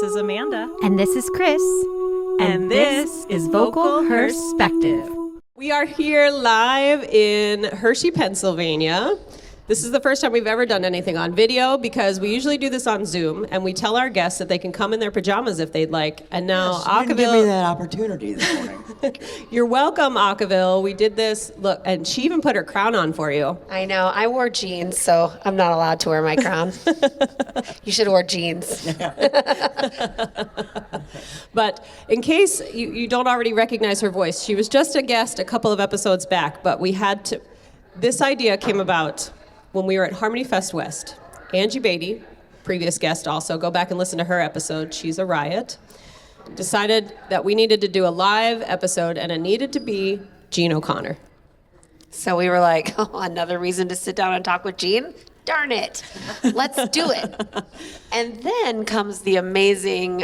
is Amanda. And this is Kris. And this is Vocal HERspective. We are here live in Hershey, Pennsylvania. This is the first time we've ever done anything on video because we usually do this on Zoom, and we tell our guests that they can come in their pajamas if they'd like. And now, yes, you didn't give me that opportunity this morning. You're welcome, Acaville. We did this. Look, and she even put her crown on for you. I know. I wore jeans, so I'm not allowed to wear my crown. You should have wore jeans. But in case you don't already recognize her voice, she was just a guest a couple of episodes back, but we had to. This idea came about when we were at Harmony Fest West. Angie Beatty, previous guest also, go back and listen to her episode, She's a Riot, decided that we needed to do a live episode and it needed to be Jeanne O'Connor. So we were like, oh, another reason to sit down and talk with Jeanne? Darn it. Let's do it. And then comes the amazing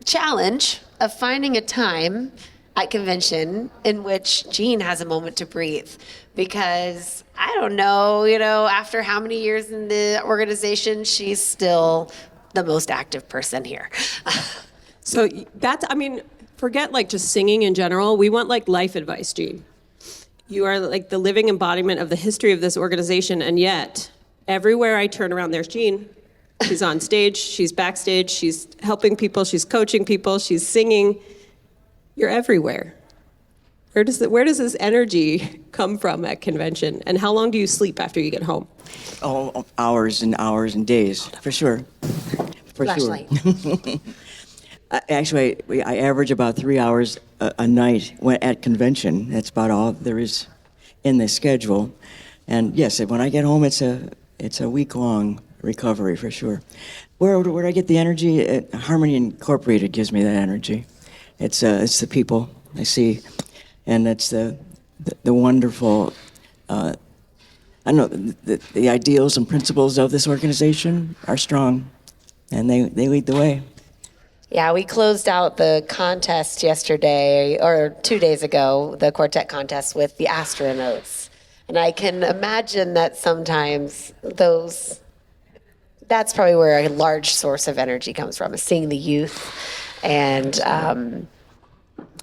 challenge of finding a time at convention in which Jeanne has a moment to breathe. Because I don't know, after how many years in the organization, she's still the most active person here. So that's, forget just singing in general. We want life advice, Jeanne. You are the living embodiment of the history of this organization, and yet everywhere I turn around, there's Jeanne. She's on stage, she's backstage, she's helping people, she's coaching people, she's singing. You're everywhere. Where does this energy come from at convention? And how long do you sleep after you get home? Oh, hours and hours and days, for sure. Flashlight. Sure. Actually, I average about 3 hours a night at convention. That's about all there is in the schedule. And yes, when I get home, it's a week-long recovery for sure. Where I get the energy? Harmony Incorporated gives me that energy. It's the people I see, and it's the wonderful. I know the ideals and principles of this organization are strong, and they lead the way. Yeah, we closed out the contest yesterday, or 2 days ago, the quartet contest with the astronauts. And I can imagine that sometimes that's probably where a large source of energy comes from, is seeing the youth. And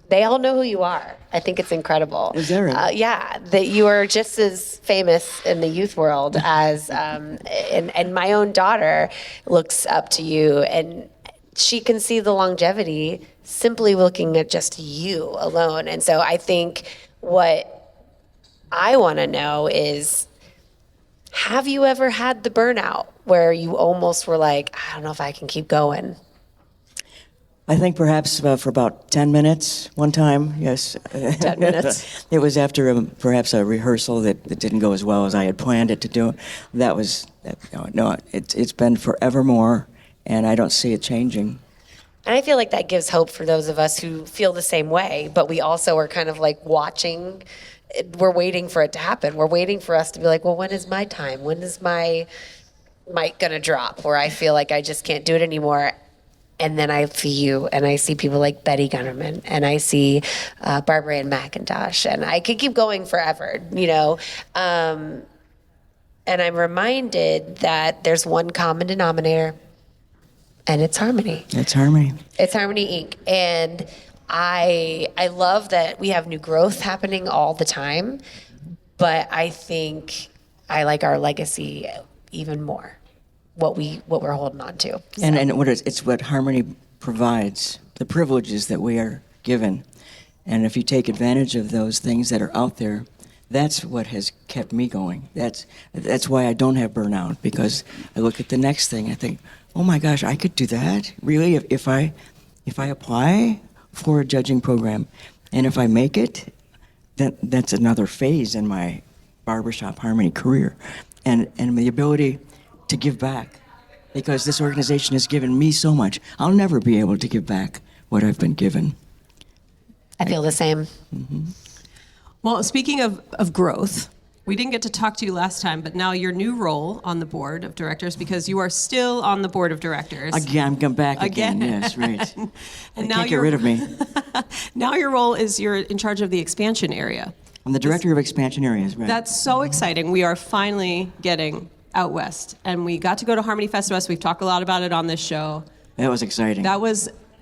they all know who you are. I think it's incredible. Is that right? Yeah, that you are just as famous in the youth world as, and my own daughter looks up to you, and she can see the longevity simply looking at just you alone. And so I think what I want to know is, have you ever had the burnout where you almost were like, I don't know if I can keep going? I think perhaps for about 10 minutes one time, yes. 10 minutes. It was after perhaps a rehearsal that didn't go as well as I had planned it to do. It's been forevermore, and I don't see it changing. And I feel like that gives hope for those of us who feel the same way, but we also are kind of watching. We're waiting for it to happen. We're waiting for us to be like, well, when is my time? When is my mic gonna drop where I feel like I just can't do it anymore? And then I see you, and I see people like Betty Gunnerman, and I see Barbara Ann McIntosh, and I could keep going forever, And I'm reminded that there's one common denominator, and it's harmony. It's harmony. It's Harmony Inc. And I love that we have new growth happening all the time, but I think I like our legacy even more. What we're holding on to. So. And it's what harmony provides, the privileges that we are given. And if you take advantage of those things that are out there, that's what has kept me going. That's why I don't have burnout, because I look at the next thing, I think, oh my gosh, I could do that? Really? If I apply for a judging program, and if I make it, that's another phase in my barbershop harmony career. And the ability to give back, because this organization has given me so much. I'll never be able to give back what I've been given. I feel the same. Mm-hmm. Well, speaking of growth, we didn't get to talk to you last time, but now your new role on the board of directors, because you are still on the board of directors. Again, I'm back again. Yes, right. And now can't get rid of me. Now your role is you're in charge of the expansion area. I'm the director of expansion areas, right? That's so exciting. We are finally getting out west, and we got to go to Harmony Fest West. We've talked a lot about it on this show. That was exciting.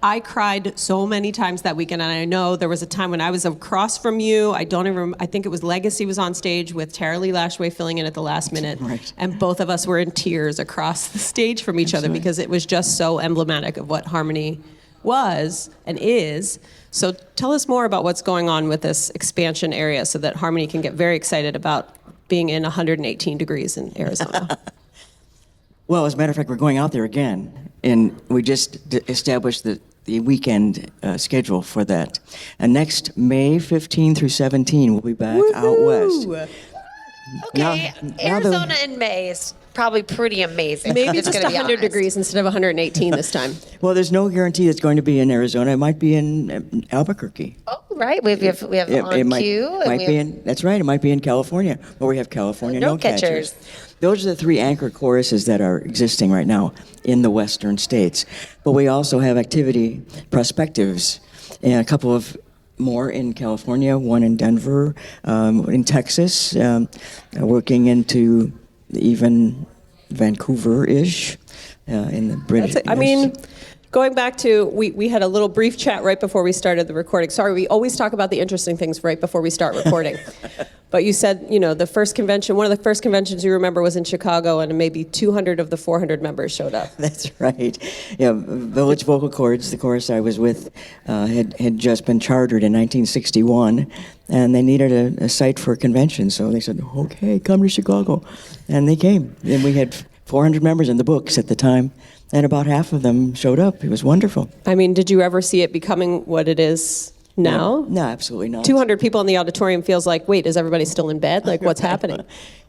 I cried so many times that weekend, and I know there was a time when I was across from you. I think it was Legacy was on stage with Tara Lee Lashway filling in at the last minute. Right. And both of us were in tears across the stage from each other because it was just so emblematic of what Harmony was and is. So tell us more about what's going on with this expansion area so that Harmony can get very excited about being in 118 degrees in Arizona. Well, as a matter of fact, we're going out there again, and we just established the weekend schedule for that. And next May 15 through 17, we'll be back out west. Okay, Arizona in May is probably pretty amazing. Maybe It's just gonna be 100 honest. degrees instead of 118 this time. Well, there's no guarantee it's going to be in Arizona. It might be in Albuquerque. Oh, right. We have on cue. Might be in. That's right. It might be in California, where we have California No no catchers. Those are the three anchor choruses that are existing right now in the western states. But we also have activity prospectives and a couple of more in California, one in Denver, in Texas, working into even Vancouver-ish in the British. I mean, going back to, we had a little brief chat right before we started the recording. Sorry, we always talk about the interesting things right before we start recording. But you said, the first convention, one of the first conventions you remember was in Chicago, and maybe 200 of the 400 members showed up. That's right. Yeah, Village Vocal Chords, the chorus I was with, had just been chartered in 1961, and they needed a site for a convention. So they said, okay, come to Chicago. And they came. And we had 400 members in the books at the time, and about half of them showed up. It was wonderful. I mean, did you ever see it becoming what it is now? No, absolutely not. 200 people in the auditorium feels like, wait, is everybody still in bed? Like, what's happening?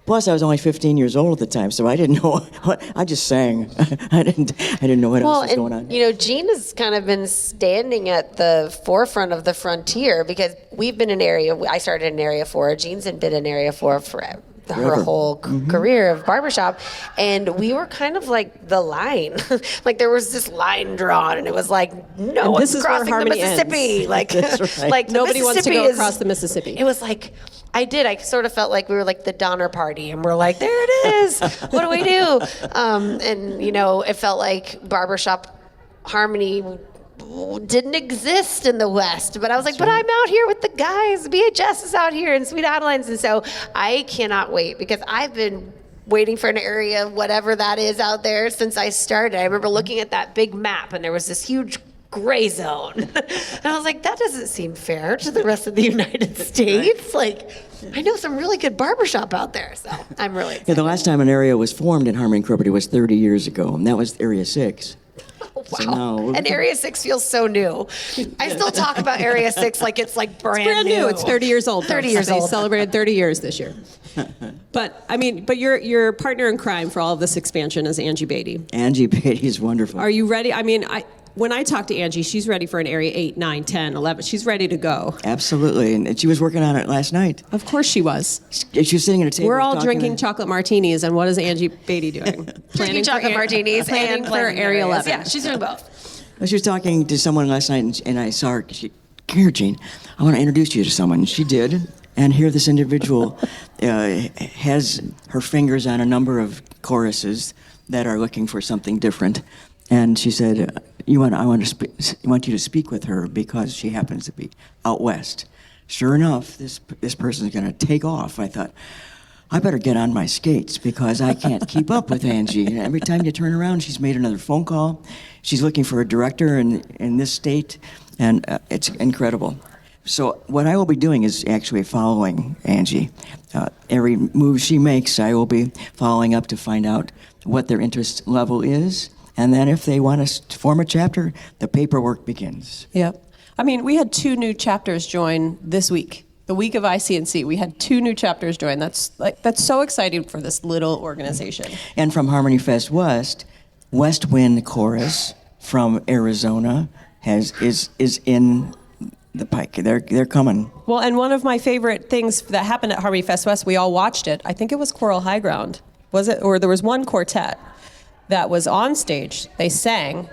Plus, I was only 15 years old at the time, so I didn't know what. I just sang. I didn't know what else was going on. Jeanne has kind of been standing at the forefront of the frontier because we've been in Area. I started in Area 4. Jeanne's been in Area 4 forever. Her whole career of barbershop, and we were kind of like the line. Like there was this line drawn, and it was like no one's crossing the Mississippi. Like, That's right. like Nobody wants to go across the Mississippi. It was like I sort of felt like we were like the Donner Party, and we're like, there it is. What do we do? And it felt like barbershop harmony didn't exist in the West, but I was like, but I'm out here with the guys. BHS is out here in Sweet Adelines, and so I cannot wait because I've been waiting for an area, whatever that is out there, since I started. I remember looking at that big map, and there was this huge gray zone, and I was like, that doesn't seem fair to the rest of the United States. Like, I know some really good barbershop out there, so I'm really excited. Yeah, the last time an area was formed in Harmony Incorporated was 30 years ago, and that was Area 6. Wow. So now, and Area 6 feels so new. I still talk about Area 6 like it's like brand new. It's 30 years old. 30 folks. years They old. celebrated 30 years this year. But your partner in crime for all of this expansion is Angie Beatty. Angie Beatty is wonderful. Are you ready? I mean, when I talk to Angie, she's ready for an Area 8, 9, 10, 11. She's ready to go. Absolutely, and she was working on it last night. Of course she was. She was sitting at a table. We're all talking drinking to- chocolate martinis, and what is Angie Beatty doing? Drinking chocolate martinis planning and for planning Area areas. 11. Yeah, she's doing both. Well, she was talking to someone last night, and I saw her. Come here, Jeanne. I want to introduce you to someone. And she did. And here, this individual has her fingers on a number of choruses that are looking for something different. And she said, I want you to speak with her because she happens to be out west. Sure enough, this person's going to take off. I thought, I better get on my skates because I can't keep up with Angie. And every time you turn around, she's made another phone call. She's looking for a director in this state, and it's incredible. So what I will be doing is actually following Angie. Every move she makes, I will be following up to find out what their interest level is. And then if they want us to form a chapter, the paperwork begins. Yep. I mean, we had 2 new chapters join this week. The week of ICNC, we had 2 new chapters join. That's so exciting for this little organization. And from Harmony Fest West, West Wind Chorus from Arizona is in the pike. They're coming. Well, and one of my favorite things that happened at Harmony Fest West, we all watched it. I think it was Choral High Ground. Was it? Or there was one quartet that was on stage. They sang.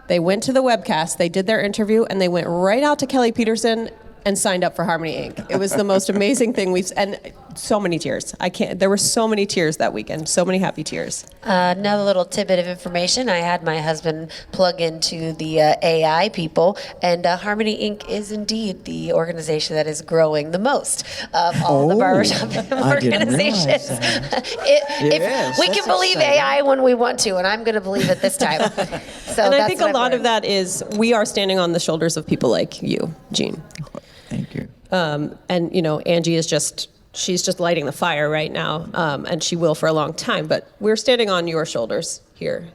They went to the webcast. They did their interview, and they went right out to Kelly Peterson and signed up for Harmony Inc. It was the most amazing thing and so many tears. I can't. There were so many tears that weekend. So many happy tears. Another little tidbit of information. I had my husband plug into the AI people, and Harmony Inc. is indeed the organization that is growing the most of all the barbershop I didn't realize organizations. that. If we That's can believe exciting. AI when we want to, and I'm going to believe it this time. So And I that's think what a I've lot of learned. that is we are standing on the shoulders of people like you, Jeanne. Thank you. And Angie is she's just lighting the fire right now, and she will for a long time. But we're standing on your shoulders here.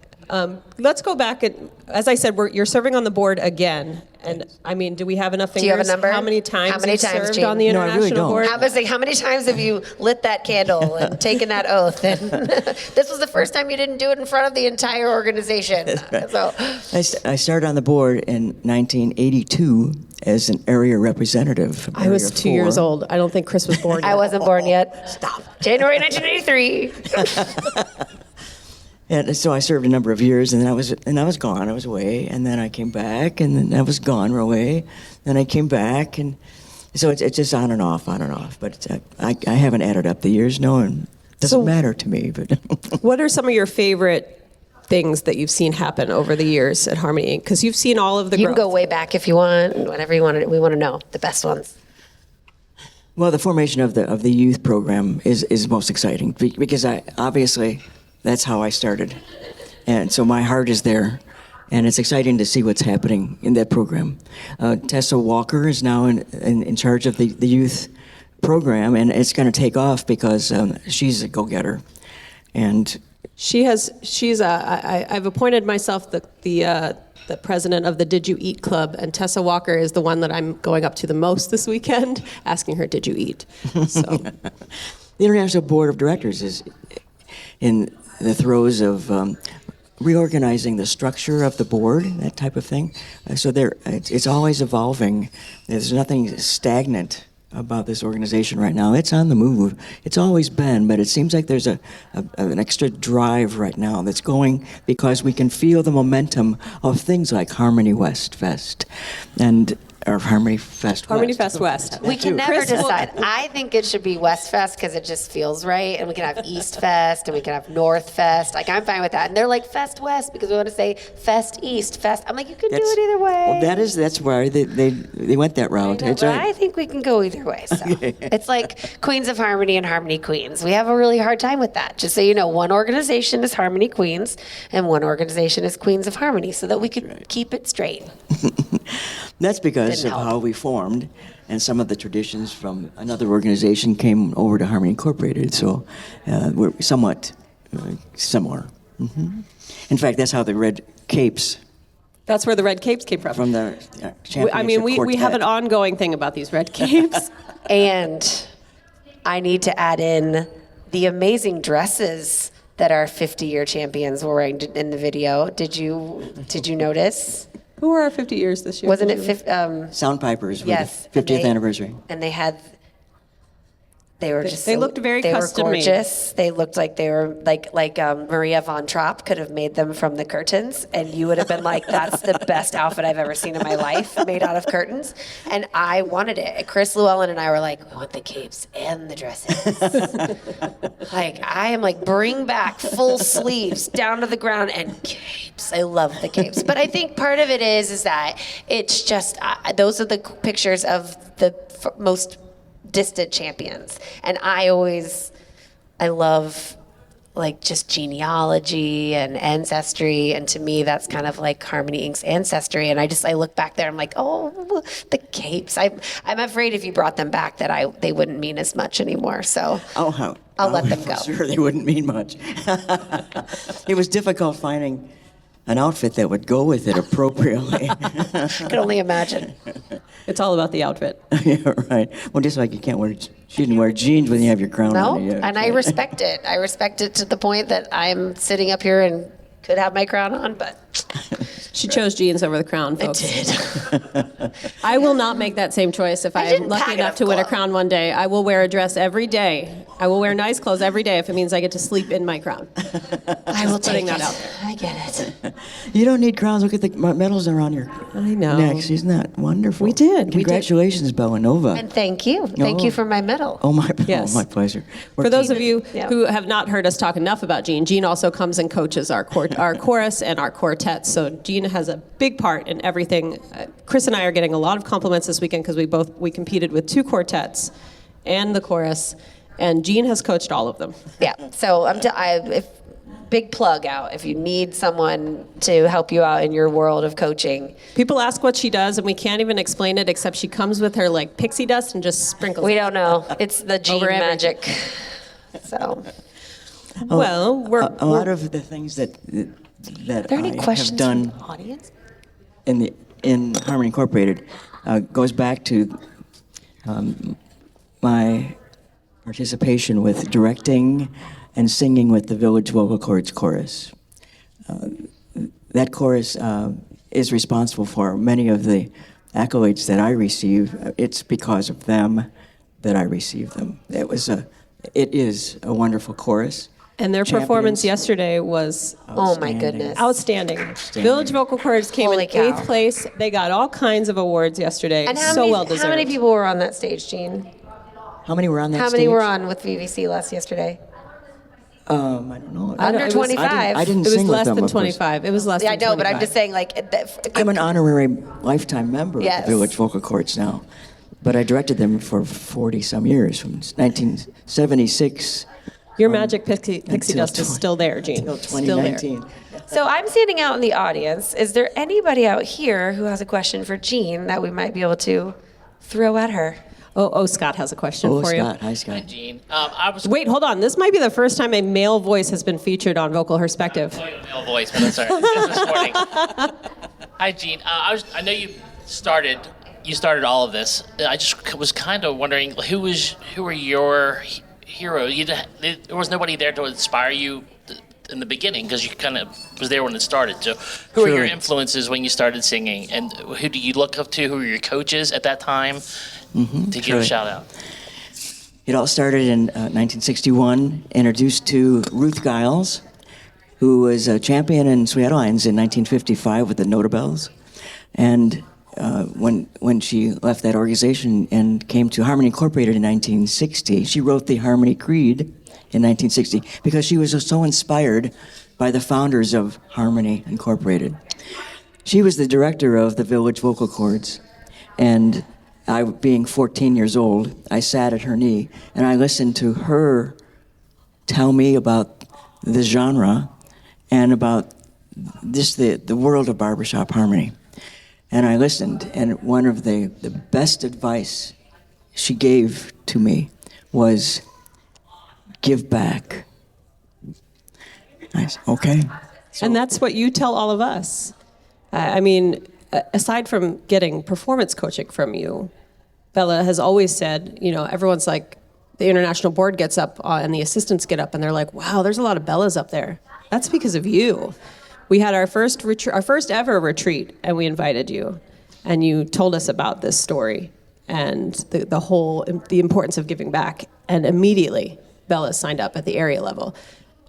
Let's go back. As I said, you're serving on the board again. And I mean, do we have enough fingers? Do you have a number? How many times How many you've times, served Jeanne? on the No, I international really don't. board? I was saying, how many times have you lit that candle and taken that oath? And this was the first time you didn't do it in front of the entire organization. So I started on the board in 1982 as an area representative. I was Area 2 years 4. old. I don't think Kris was born yet. I wasn't born yet. Stop. January 1983. And so I served a number of years, and then I was gone. I was away, and then I came back, and then I was gone or away. Then I came back, and so it's just on and off. But I haven't added up the years, no, and it doesn't matter to me. But What are some of your favorite things that you've seen happen over the years at Harmony Inc.? Because you've seen all of the You growth. can go way back if you want, whatever you want. We want to know the best ones. well, the formation of the youth program is most exciting because obviously that's how I started, and so my heart is there. And it's exciting to see what's happening in that program. Tessa Walker is now in charge of the youth program, and it's going to take off because she's a go-getter. And I've appointed myself the president of the Did You Eat Club, and Tessa Walker is the one that I'm going up to the most this weekend, asking her, did you eat? So the International Board of Directors is in the throes of reorganizing the structure of the board, that type of thing. So it's always evolving. There's nothing stagnant about this organization right now. It's on the move. It's always been, but it seems like there's an extra drive right now that's going because we can feel the momentum of things like Harmony West Fest or Harmony Fest West. Harmony Fest West. We can too. never Kris will- decide. I think it should be West Fest because it just feels right. And we can have East Fest and we can have North Fest. Like, I'm fine with that. And they're like Fest West because we want to say Fest East Fest. I'm like, you can do it either way. Well, that's why they went that route. I know, It's but right. I think we can go either way. So it's like Queens of Harmony and Harmony Queens. We have a really hard time with that. Just so you know, one organization is Harmony Queens and one organization is Queens of Harmony so that we could keep it straight. That's because Didn't of help. how we formed, and some of the traditions from another organization came over to Harmony Incorporated. So we're somewhat similar. In fact, that's how the red capes That's where the red capes came from. from the I mean, we have an quartet. ongoing thing about these red capes. And I need to add in the amazing dresses that our 50-year champions were wearing in the video. Did you notice? Who are our 50 years this year? Wasn't it Soundpipers for yes, the and 50th they- anniversary. And they were just They so- looked very they custom were made. gorgeous. They looked like they were like Maria von Trapp could have made them from the curtains, and you would have been like, "That's the best outfit I've ever seen in my life, made out of curtains." And I wanted it. Chris Llewellyn and I were like, "We want the capes and the dresses." Like I am like, bring back full sleeves down to the ground and capes. I love the capes, but I think part of it is that it's just those are the pictures of the most distant champions, and I love like just genealogy and ancestry, and to me that's kind of like Harmony Inc.'s ancestry. And I look back there, I'm like, oh, the capes. I'm afraid if you brought them back that they wouldn't mean as much anymore. So I'll let them go. Sure, they wouldn't mean much. It was difficult finding an outfit that would go with it appropriately. I can only imagine. It's all about the outfit. Yeah, right. Well, just like you shouldn't wear jeans when you have your crown No, on. and I respect it. I respect it to the point that I'm sitting up here and could have my crown on, but She chose jeans over the crown, folks. I will not make that same choice if I am didn't lucky pack enough enough to win a clothes. crown one day. I will wear a dress every day. I will wear nice clothes every day if it means I get to sleep in my crown. I will putting take that it. out there. I get it. You don't need crowns. Look at the medals are on your I know. neck. Isn't that wonderful? We did. Congratulations, Bellanova. And thank you. Thank you for my medal. Oh, Yes. my pleasure. For those of you Yeah. who have not heard us talk enough about Jeanne, Jeanne also comes and coaches our chorus and our quartets. So Jeanne has a big part in everything. Kris and I are getting a lot of compliments this weekend because we competed with 2 quartets and the chorus, and Jeanne has coached all of them. Yeah. So if big plug out if you need someone to help you out in your world of coaching. People ask what she does, and we can't even explain it except she comes with her like pixie dust and just sprinkles. We it. don't know. It's the Jeanne Over everything. magic. So, Well, a lot of the things that are there any I have questions done from the audience? in Harmony Incorporated goes back to my participation with directing and singing with the Village Vocal Cords Chorus. That chorus is responsible for many of the accolades that I receive. It's because of them that I receive them. It is a wonderful chorus. and their performance Champions. yesterday was Oh my Outstanding. goodness. outstanding. Village Vocal Cords came Holy in cow. 8th place. They got all kinds of awards yesterday. And so well deserved. how many people were on that stage, Jeanne? How many were on that How stage? many were on with VVC yesterday? I don't know. Under it was- 25. I didn't It was sing with less them, than of course. 25. It was less Yeah, I than know, but I'm 25. just saying, like, I'm an honorary lifetime member Yes. of the Village Vocal Cords now, but I directed them for 40-some years, from 1976 Your magic pixie until dust is still there, Jeanne. until Still there. 2019. So I'm standing out in the audience. Is there anybody out here who has a question for Jeanne that we might be able to throw at her? Oh, Scott has a question Oh, for Scott. Hi, Scott. Jeanne. I was you. Wait, hold on. This might be the first time a male voice has been featured on Vocal HERspective. male voice, but that's all right. This morning. Hi, Jeanne. I know you started all of this. I just was kind of wondering who were your heroes. There was nobody there to inspire you in the beginning because you kind of was there when it started. So, who were your Sure. influences when you started singing, and who do you look up to? Who were your coaches at that time? To give a sure. shout out. It all started in 1961, introduced to Ruth Giles, who was a champion in Sweet Lines in 1955 with the Notabelles. And when she left that organization and came to Harmony Incorporated in 1960, she wrote the Harmony Creed in 1960 because she was so inspired by the founders of Harmony Incorporated. She was the director of the Village Vocal Cords, and I, being 14 years old, I sat at her knee and I listened to her tell me about the genre and about the world of barbershop harmony. And I listened, and one of the best advice she gave to me was give back. I said, okay. And that's what you tell all of us. I mean, aside from getting performance coaching from you, Bella has always said, everyone's like, the international board gets up and the assistants get up and they're like, wow, there's a lot of Bellas up there. That's because of you. We had our first ever retreat, and we invited you, and you told us about this story and the importance of giving back. And immediately, Bella signed up at the area level,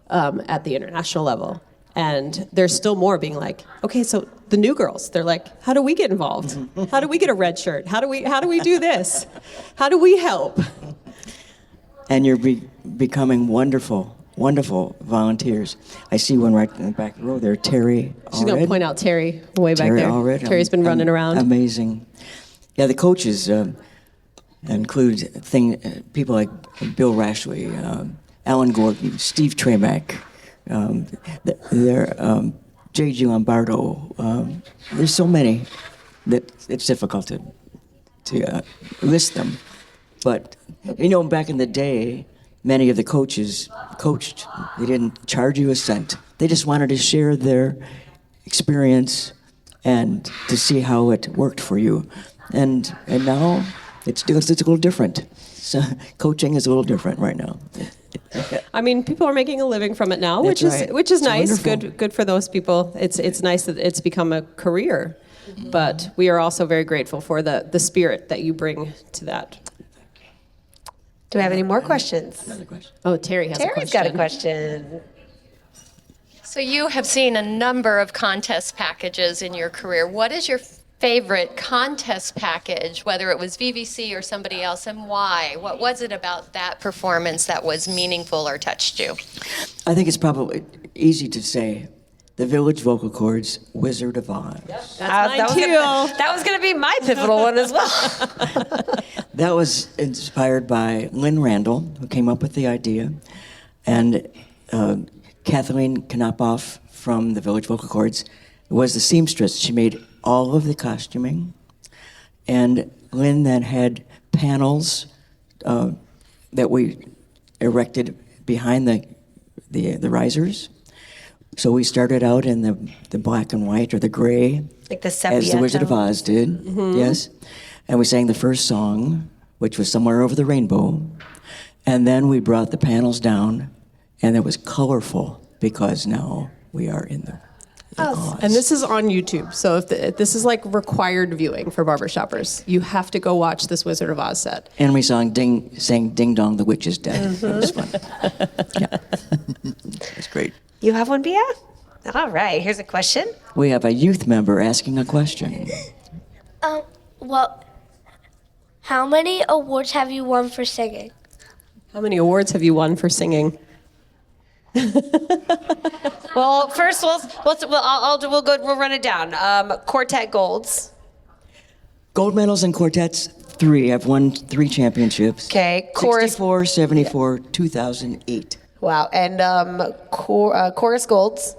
at the international level. And there's still more being like, okay, so the new girls, they're like, how do we get involved? How do we get a red shirt? How do we do this? How do we help? And you're becoming wonderful volunteers. I see one right in the back row there, Terry. She's going to point out Terry way back Terry there. Allred. Terry's been running around. Amazing. Yeah, the coaches include people like Bill Rashley, Alan Gordon, Steve Tremack, J.G. Lombardo. There's so many that it's difficult to list them. But, back in the day, many of the coaches coached. They didn't charge you a cent. They just wanted to share their experience and to see how it worked for you. And now it's a little different. So coaching is a little different right now. I mean, people are making a living from it now, That's which right. is It's nice. wonderful. Good for those people. It's nice that it's become a career, but we are also very grateful for the spirit that you bring to that. Do we have any more questions? Another question. Oh, Terry has a Terry's question. got a question. So you have seen a number of contest packages in your career. What is your favorite contest package, whether it was VVC or somebody else, and why? What was it about that performance that was meaningful or touched you? I think it's probably easy to say the Village Vocal Cords Wizard of Oz. That was gonna be my pivotal one as well. That was inspired by Lynn Randall, who came up with the idea, and Kathleen Knopoff from the Village Vocal Cords was the seamstress. She made all of the costuming, and Lynn then had panels that we erected behind the risers. So we started out in the black and white or the gray, Like the sepia as the Wizard of tone. Oz did. Yes, and we sang the first song, which was Somewhere Over the Rainbow, and then we brought the panels down, and it was colorful because now we are in the Oz. And this is on YouTube, so if this is like required viewing for barbershoppers. You have to go watch this Wizard of Oz set. And we sang Ding Dong, the Witch is Dead. That was fun. Yeah. It's great. You have one, Bia? All right, here's a question. We have a youth member asking a question. Well, how many awards have you won for singing? How many awards have you won for singing? Well, first we'll run it down. Quartet golds. Gold medals in quartets, 3. I've won 3 championships. Okay, chorus. 64, 74, 2008. Wow, and chorus golds.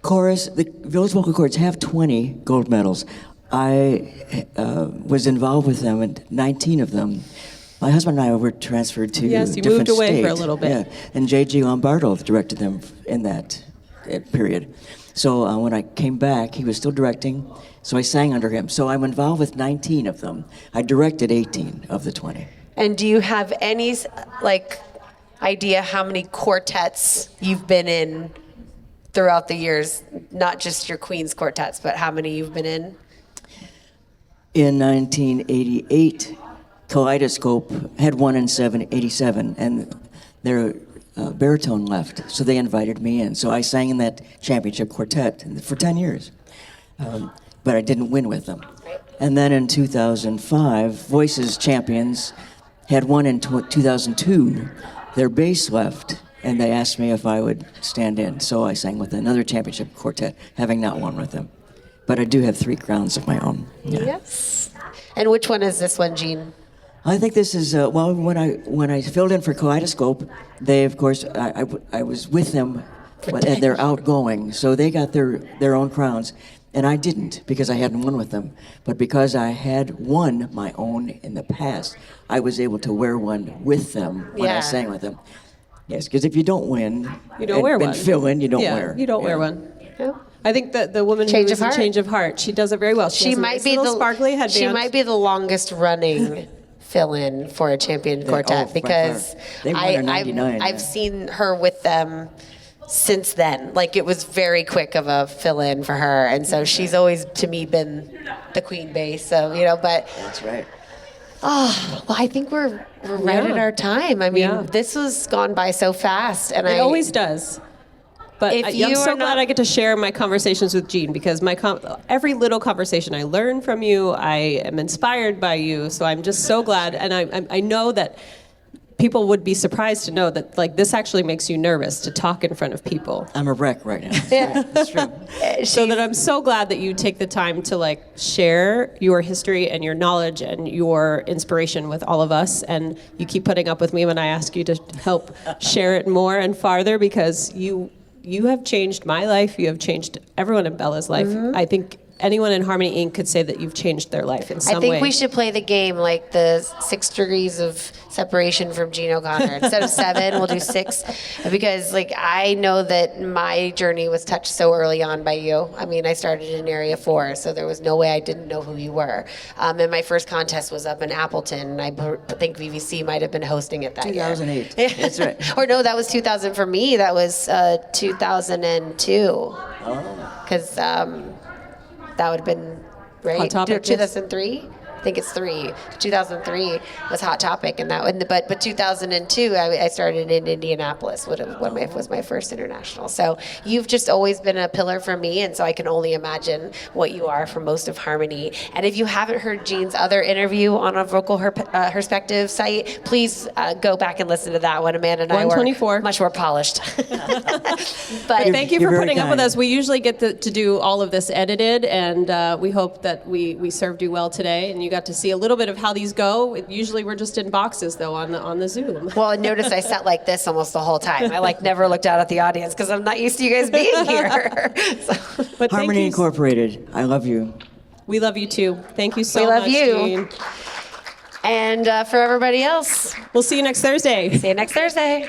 Chorus, the Village Vocal Cords have 20 gold medals. I was involved with them, and 19 of them. My husband and I were transferred to Yes, you different moved away for a states. little bit. Yeah, and J.G. Lombardo directed them in that period. So when I came back, he was still directing, so I sang under him. So I'm involved with 19 of them. I directed 18 of the 20. And do you have any idea how many quartets you've been in throughout the years? Not just your Queen's quartets, but how many you've been in? In 1988, Kaleidoscope had one in 87, and their baritone left, so they invited me in. So I sang in that championship quartet for 10 years, but I didn't win with them. And then in 2005, Voices Champions had one in 2002. Their bass left, and they asked me if I would stand in. So I sang with another championship quartet, having not won with them. But I do have 3 crowns of my own. Yeah. Yes. And which one is this one, Jeanne? I think this is when I filled in for Kaleidoscope, they of course I was with them, and they're outgoing, so they got their own crowns, and I didn't because I hadn't won with them. But because I had won my own in the past, I was able to wear one with them when Yeah. I sang with them. Yes, because if you don't win, You don't wear one. and fill in, you don't Yeah, wear. you don't wear one. I think that the woman Change who of is in Heart. Change of Heart, she does it very well. She has a might nice be little the sparkly headband. She might be the longest running fill-in for a champion quartet by because far. They won in '99, I've yeah. seen her with them since then. Like it was very quick of a fill-in for her, and so she's always to me been the queen base. So but That's right. well, I think we're right at our time. I mean, Yeah. this has gone by so fast, and It always does. But If I'm you so are glad not- I get to share my conversations with Jeanne because every little conversation I learn from you, I am inspired by you. So I'm just so glad, and I know that people would be surprised to know that this actually makes you nervous to talk in front of people. I'm a wreck right now. Yeah, that's true. So that I'm so glad that you take the time to share your history and your knowledge and your inspiration with all of us, and you keep putting up with me when I ask you to help share it more and farther because you have changed my life. You have changed everyone in Bella's life. I think anyone in Harmony Inc. could say that you've changed their life in some I think way. we should play the game like the 6 degrees of separation from Jeanne O'Connor. Instead of 7, we'll do 6. Because like I know that my journey was touched so early on by you. I mean, I started in Area 4, so there was no way I didn't know who you were. And my first contest was up in Appleton. And I think VVC might have been hosting it that 2008. year. That's right. Or no, that was 2000 for me. That was 2002. Because that would have been, right? Hot Topic, yes. 2003? I think it's 3. 2003 was Hot Topic, and but 2002 I started in Indianapolis. Was my first international. So you've just always been a pillar for me, and so I can only imagine what you are for most of Harmony. And if you haven't heard Jeanne's other interview on a HERspective site, please go back and listen to that one. Amanda and I were 124. much more polished. But Thank you You're for very putting up with kind. us. We usually get to do all of this edited, and we hope that we served you well today, and you got to see a little bit of how these go. Usually we're just in boxes, though, on the Zoom. Well, and notice I sat like this almost the whole time. I never looked out at the audience because I'm not used to you guys being here. So, But thank Harmony you. Incorporated, I love you. We love you, too. Thank you so We love much, you. Jeanne. and for everybody else, We'll see you next Thursday. see you next Thursday.